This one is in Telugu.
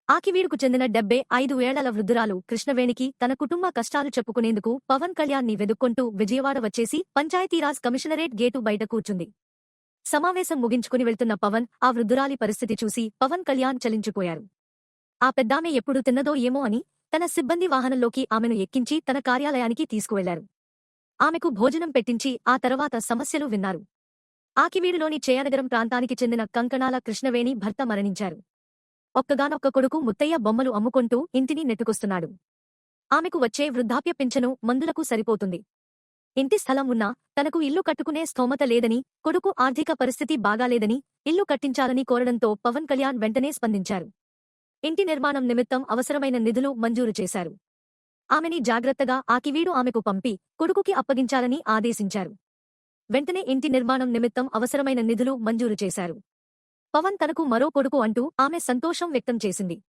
ఆకివీడుకు చెందిన 75 ఏళ్ల వృద్ధురాలు కృష్ణవేణికి తన కుటుంబ కష్టాలు చెప్పుకునేందుకు పవన్ కళ్యాణ్ ని వెదుక్కొంటూ విజయవాడ వచ్చేసి పంచాయతీరాజ్ కమిషనరేట్ గేటు బయట కూర్చుంది. సమావేశం ముగించుకుని వెళ్తున్న పవన్ ఆ వృద్ధురాలి పరిస్థితి చూసి పవన్ కళ్యాణ్ చలించిపోయారు. ఆ పెద్దామె ఎప్పుడు తిన్నదో ఏమో అని తన సిబ్బంది వాహనంలోకి ఆమెను ఎక్కించి తన కార్యాలయానికి తీసుకువెళ్లారు. ఆమెకు భోజనం పెట్టించి ఆ తర్వాత సమస్యలు విన్నారు. ఆకివీడులోని చేయనగరం ప్రాంతానికి చెందిన కంకణాల కృష్ణవేణి భర్త మరణించారు. ఒక్కగానొక్క కొడుకు ముత్తయ్య బొమ్మలు అమ్ముకొంటూ ఇంటిని నెట్టుకొస్తున్నాడు. ఆమెకు వచ్చే వృద్ధాప్య పింఛను మందులకు సరిపోతుంది. ఇంటి స్థలం ఉన్నా తనకు ఇల్లు కట్టుకునే స్థోమత లేదని, కొడుకు ఆర్థిక పరిస్థితి బాగాలేదని ఇల్లు కట్టించాలని కోరడంతో పవన్ కళ్యాణ్ వెంటనే స్పందించారు. ఇంటి నిర్మాణం నిమిత్తం అవసరమైన నిధులు మంజూరు చేశారు. ఆమెని జాగ్రత్తగా ఆకివీడు ఆమెకు పంపి కొడుకుకి అప్పగించాలని ఆదేశించారు. వెంటనే ఇంటి నిర్మాణం నిమిత్తం అవసరమైన నిధులు మంజూరు చేశారు. పవన్ తనకు మరో కొడుకు అంటూ ఆమె సంతోషం వ్యక్తం చేసింది.